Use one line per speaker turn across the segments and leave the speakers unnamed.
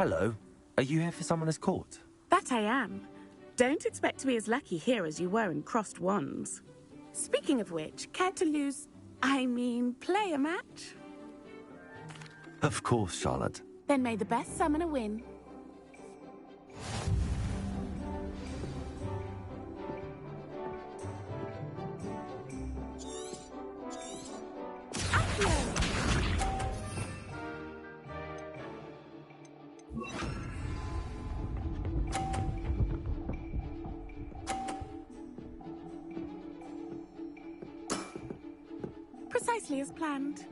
Hello. Are you here for Summoner's Court?
That I am. Don't expect to be as lucky here as you were in Crossed Wands. Speaking of which, care to play a match?
Of course, Charlotte.
Then may the best summoner win. Precisely as planned.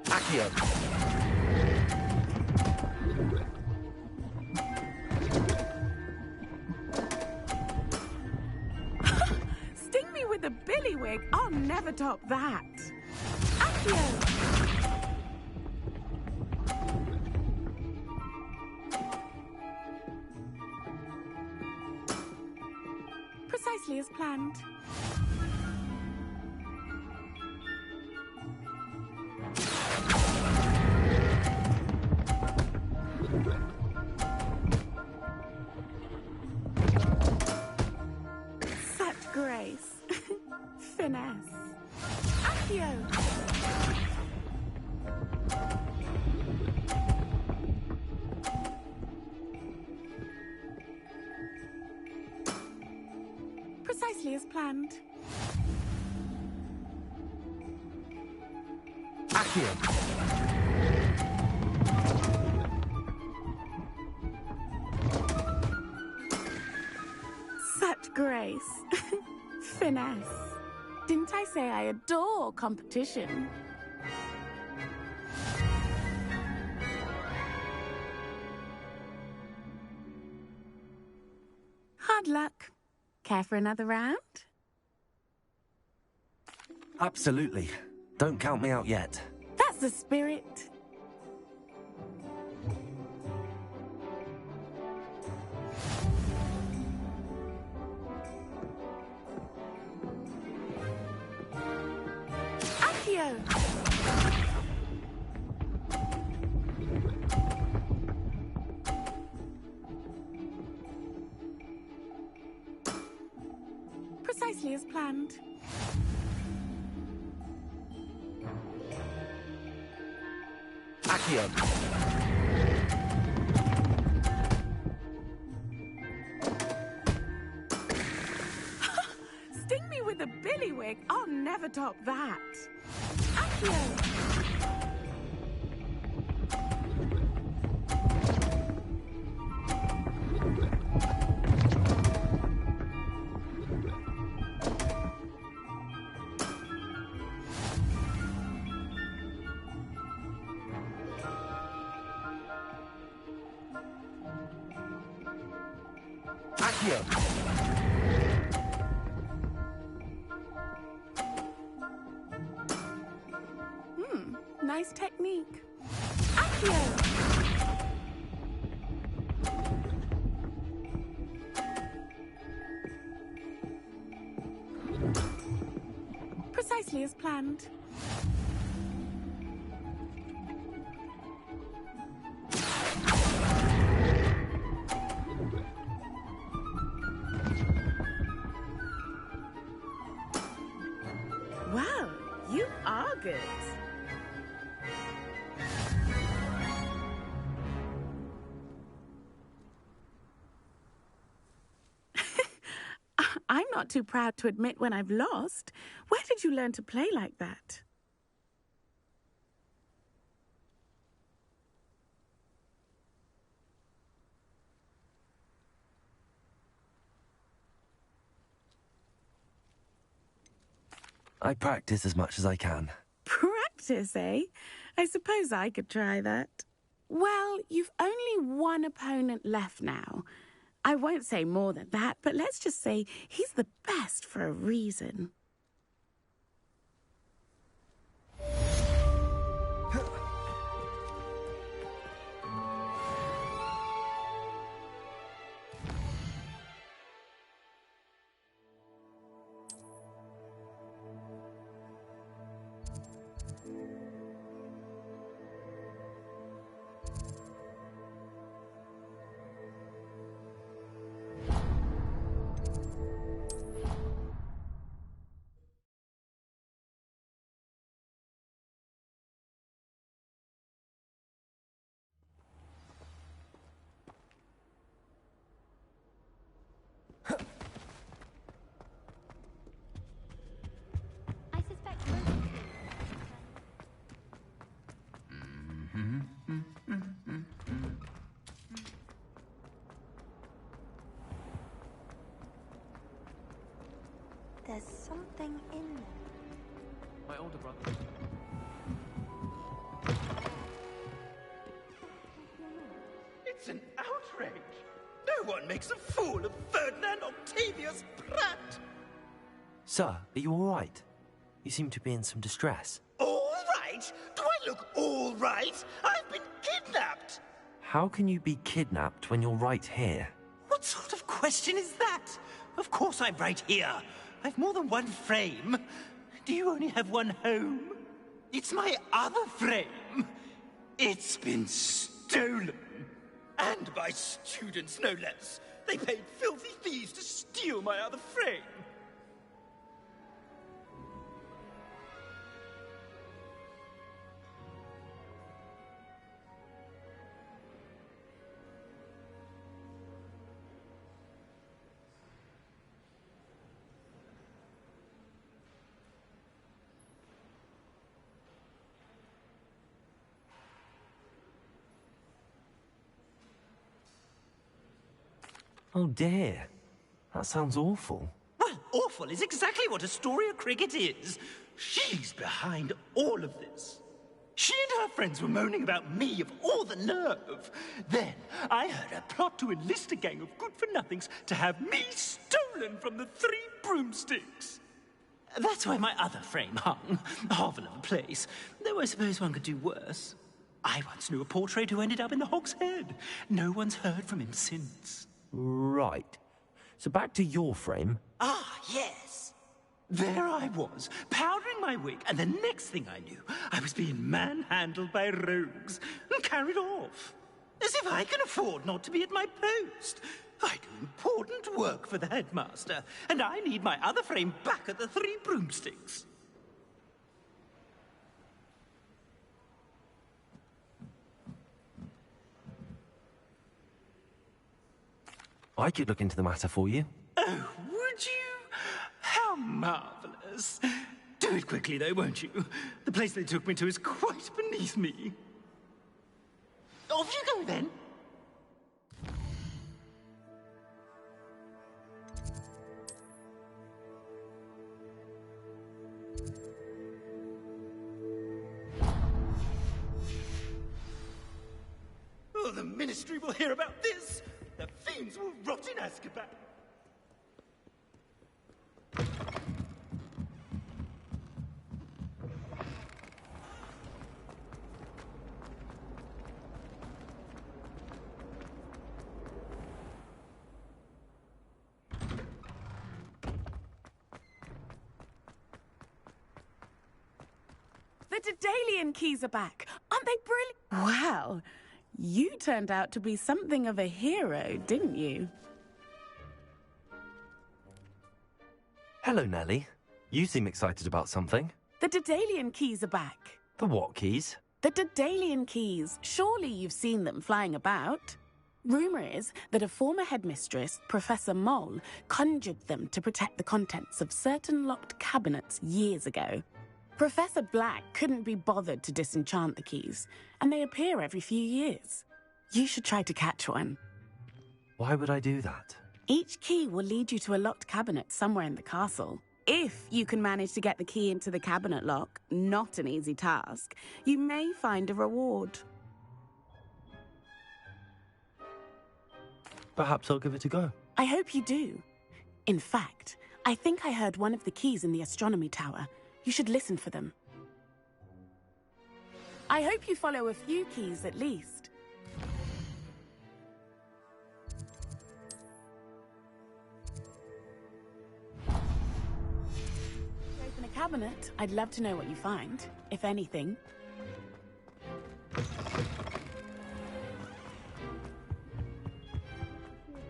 Accio.
Sting me with a billywig. I'll never top that. Accio. Precisely as planned. Such grace. Finesse. Accio. Precisely as planned.
Accio.
Such grace. Finesse. Didn't I say I adore competition? Hard luck. Care for another round?
Absolutely. Don't count me out yet.
That's the spirit. Accio. Precisely as planned.
Accio.
Sting me with a billywig. I'll never top that. Accio.
Accio.
Nice technique. Accio. Precisely as planned. Wow, you are good. I'm not too proud to admit when I've lost. Where did you learn to play like that?
I practice as much as I can.
Practice, eh? I suppose I could try that. Well, you've only one opponent left now. I won't say more than that, but let's just say he's the best for a reason.
There's something in them.
My older brother.
It's an outrage! No one makes a fool of Ferdinand Octavius Pratt!
Sir, are you all right? You seem to be in some distress.
All right? Do I look all right? I've been kidnapped!
How can you be kidnapped when you're right here?
What sort of question is that? Of course I'm right here. I've more than one frame. Do you only have one home? It's my other frame. It's been stolen. And by students, no less. They paid filthy thieves to steal my other frame.
Oh dear. That sounds awful.
Well, awful is exactly what Astoria Cricket is. She's behind all of this. She and her friends were moaning about me of all the nerve. Then I heard a plot to enlist a gang of good-for-nothings to have me stolen from the Three Broomsticks. That's where my other frame hung. A hovel of a place. Though I suppose one could do worse. I once knew a portrait who ended up in the Hog's Head. No one's heard from him since.
Right. So back to your frame.
Ah, yes. There I was, powdering my wig, and the next thing I knew, I was being manhandled by rogues and carried off. As if I can afford not to be at my post. I do important work for the headmaster, and I need my other frame back at the Three Broomsticks.
I could look into the matter for you.
Oh, would you? How marvelous. Do it quickly, though, won't you? The place they took me to is quite beneath me. Off you go, then. Oh, the Ministry will hear about this. The fiends will rot in Azkaban.
The Daedalian keys are back. Aren't they brilliant? Wow. You turned out to be something of a hero, didn't you?
Hello, Nellie. You seem excited about something.
The Daedalian keys are back.
The what keys?
The Daedalian keys. Surely you've seen them flying about. Rumour is that a former headmistress, Professor Mole, conjured them to protect the contents of certain locked cabinets years ago. Professor Black couldn't be bothered to disenchant the keys, and they appear every few years. You should try to catch one.
Why would I do that?
Each key will lead you to a locked cabinet somewhere in the castle. If you can manage to get the key into the cabinet lock, not an easy task, you may find a reward.
Perhaps I'll give it a go.
I hope you do. In fact, I think I heard one of the keys in the astronomy tower. You should listen for them. I hope you follow a few keys at least. Open a cabinet. I'd love to know what you find, if anything.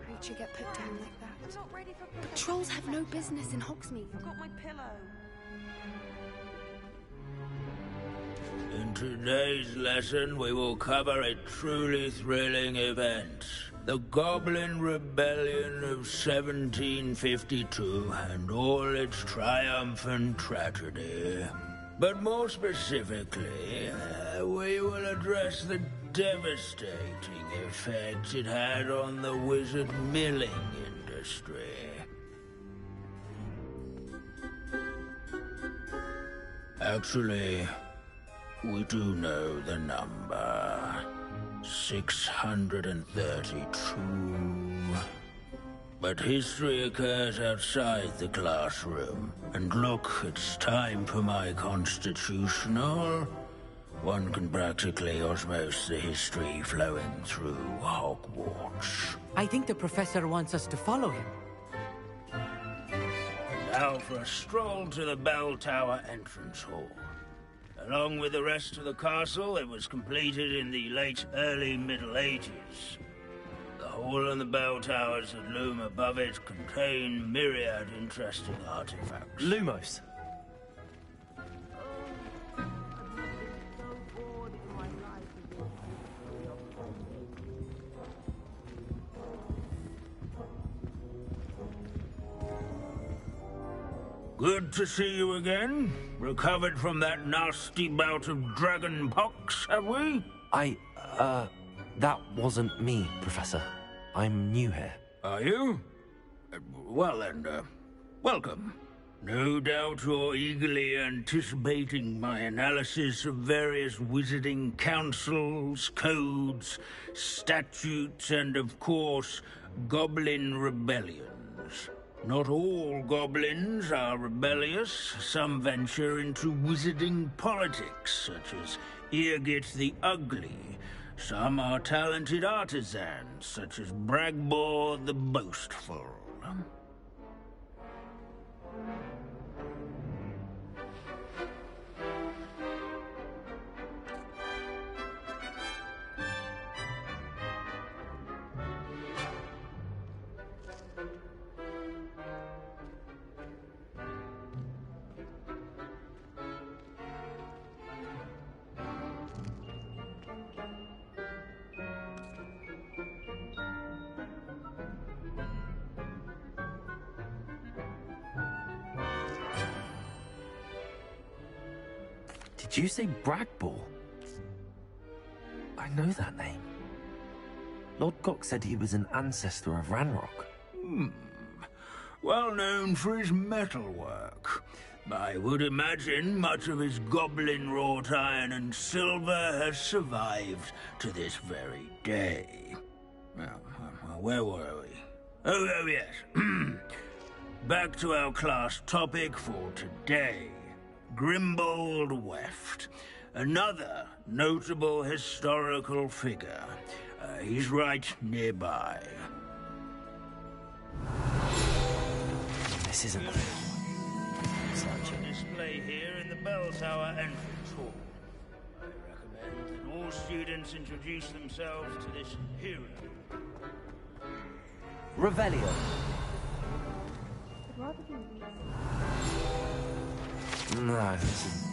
Creature get put down like that.
I'm not ready for pillow.
Trolls have no business in Hogsmeade.
I've got my pillow.
In today's lesson, we will cover a truly thrilling event. The Goblin Rebellion of 1752 and all its triumphant tragedy. But more specifically, we will address the devastating effects it had on the wizard milling industry. Actually, we do know the number. 632. But history occurs outside the classroom. And look, it's time for my constitutional. One can practically osmose the history flowing through Hogwarts.
I think the professor wants us to follow him.
Now for a stroll to the bell tower entrance hall. Along with the rest of the castle, it was completed in the early Middle Ages. The hall and the bell towers that loom above it contain myriad interesting artifacts.
Lumos.
Good to see you again. Recovered from that nasty bout of dragon pox, have we?
That wasn't me, Professor. I'm new here.
Are you? Well then, welcome. No doubt you're eagerly anticipating my analysis of various wizarding councils, codes, statutes, and of course, goblin rebellions. Not all goblins are rebellious. Some venture into wizarding politics, such as Eargit the Ugly. Some are talented artisans, such as Bragbor the Boastful.
Did you say Bragbor? I know that name. Lord Gok said he was an ancestor of Ranrock.
Well known for his metalwork. I would imagine much of his goblin-wrought iron and silver has survived to this very day. Well, where were we? Oh yes. Back to our class topic for today. Grimbold Weft. Another notable historical figure. He's right nearby.
This isn't...
Such a display here in the bell tower entrance hall. I recommend that all students introduce themselves to this hero.
Revelio. No, this is...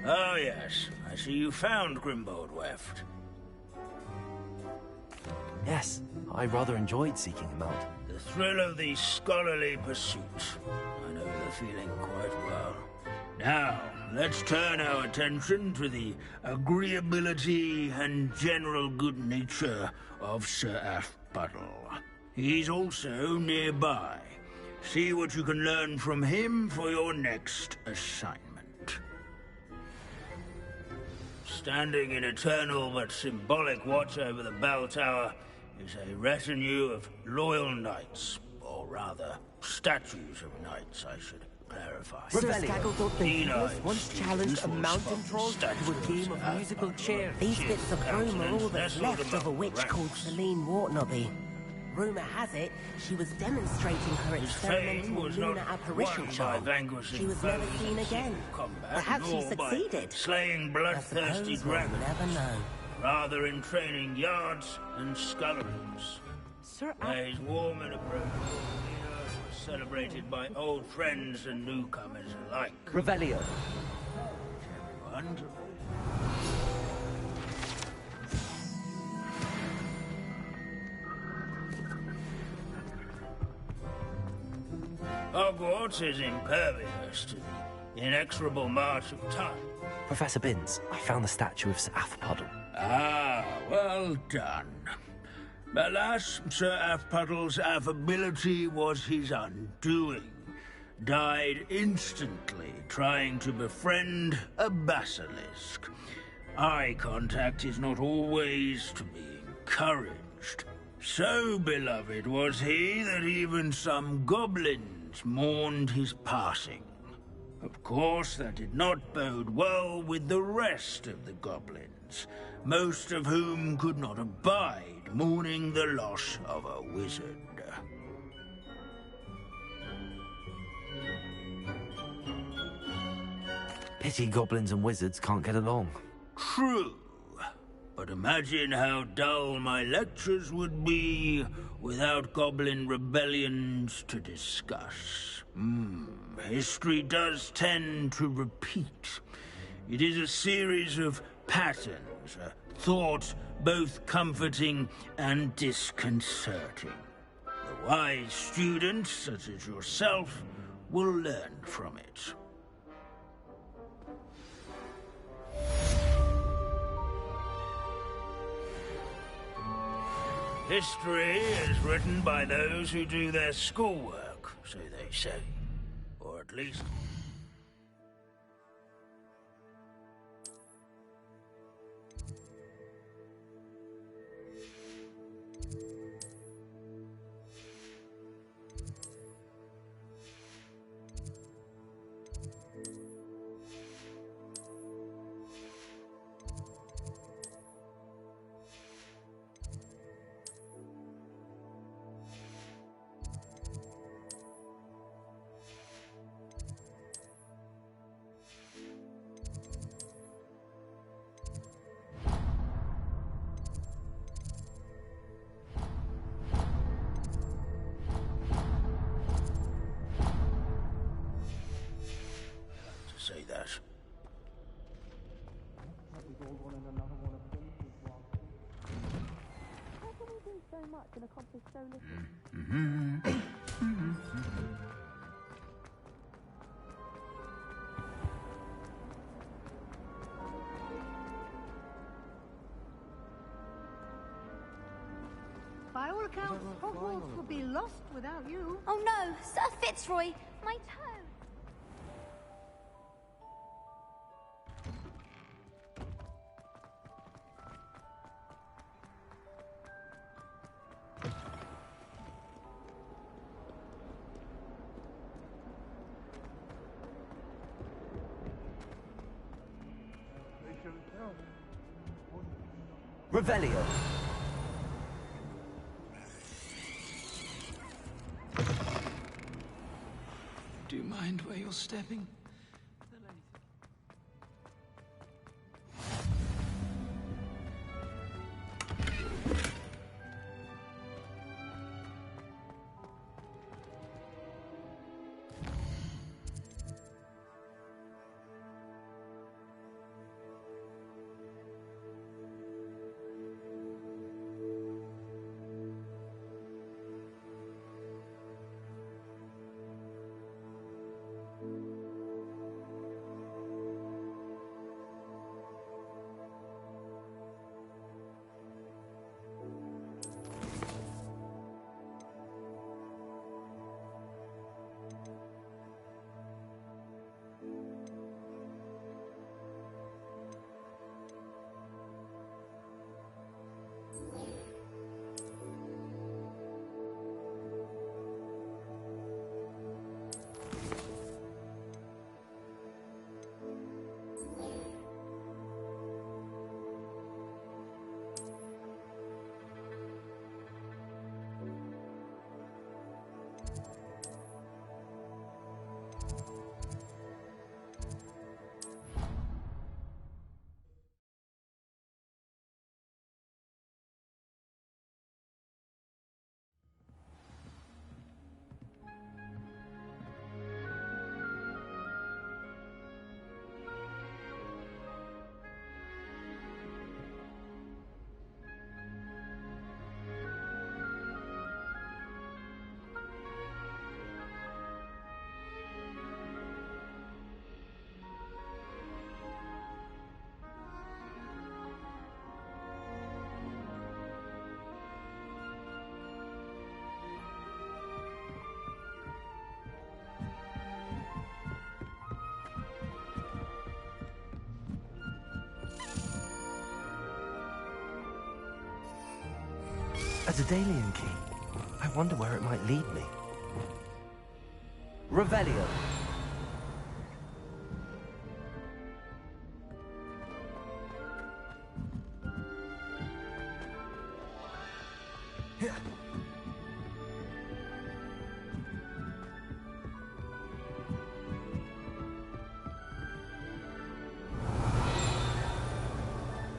Oh yes, I see you found Grimbold Weft.
Yes, I rather enjoyed seeking him out.
The thrill of the scholarly pursuit. I know the feeling quite well. Now, let's turn our attention to the agreeability and general good nature of Sir Aphbuttle. He's also nearby. See what you can learn from him for your next assignment. Standing in eternal but symbolic watch over the bell tower is a retinue of loyal knights, or rather, statues of knights, I should clarify.
Sir Scagglethorpe the Heedless once challenged a mountain troll to a game of musical chairs.
These bits of broom are all that's left of a witch called Celine Wartnobby. Rumour has it, she was demonstrating her experimental lunar apparition charm. She was never seen again. Perhaps she succeeded.
Slaying bloodthirsty dragons.
Never know.
Rather in training yards and sculleries.
Sir
His warm and approachable demeanor was celebrated by old friends and newcomers alike.
Revelio.
Everyone to... Hogwarts is impervious to the inexorable march of time.
Professor Binns, I found the statue of Sir Afpuddle.
Ah, well done. Alas, Sir Afpuddle's affability was his undoing. Died instantly trying to befriend a basilisk. Eye contact is not always to be encouraged. So beloved was he that even some goblins mourned his passing. Of course, that did not bode well with the rest of the goblins, most of whom could not abide mourning the loss of a wizard.
Pity goblins and wizards can't get along.
True. But imagine how dull my lectures would be without goblin rebellions to discuss. History does tend to repeat. It is a series of patterns, a thought both comforting and disconcerting. The wise student, such as yourself, will learn from it. History is written by those who do their schoolwork, so they say. Or at least... say that.
How can we do so much and accomplish so little?
By all accounts, Hogwarts would be lost without you.
Oh no, Sir Fitzroy, my toe.
Revelio.
Do you mind where you're stepping?
A Daedalian key. I wonder where it might lead me. Revelio.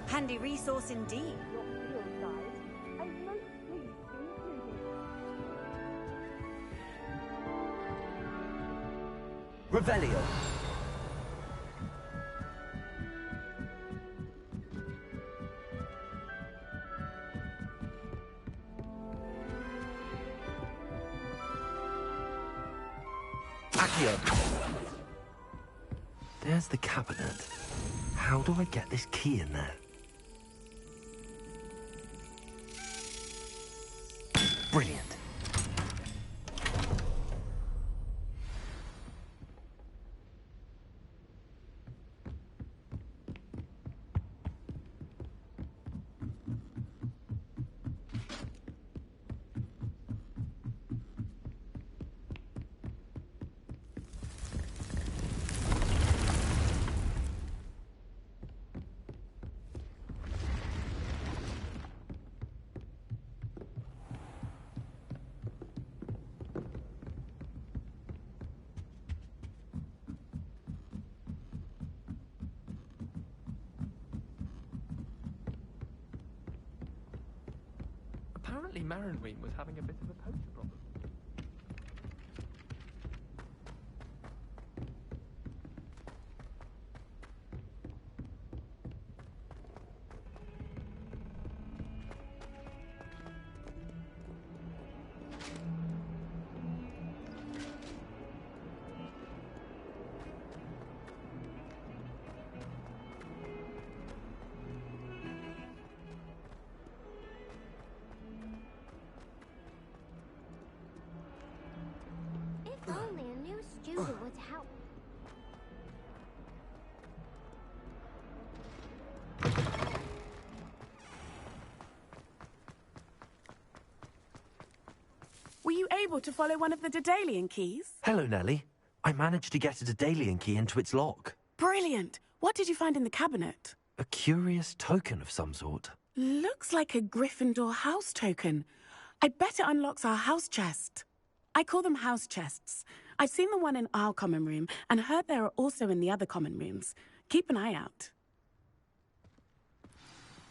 Handy resource indeed.
Revelio. Accio. There's the cabinet. How do I get this key in there? Brilliant.
Apparently Marinween was having a bit of a poster problem.
If only a new student would help.
Were you able to follow one of the Daedalian keys?
Hello, Nellie. I managed to get a Daedalian key into its lock.
Brilliant! What did you find in the cabinet?
A curious token of some sort.
Looks like a Gryffindor house token. I bet it unlocks our house chest. I call them house chests. I've seen the one in our common room and heard there are also in the other common rooms. Keep an eye out.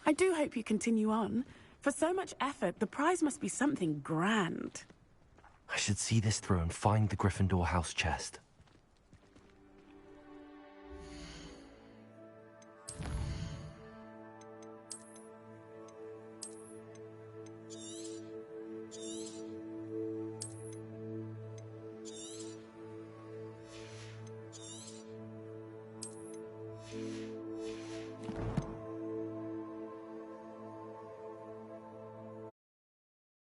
I do hope you continue on. For so much effort, the prize must be something grand.
I should see this through and find the Gryffindor house chest.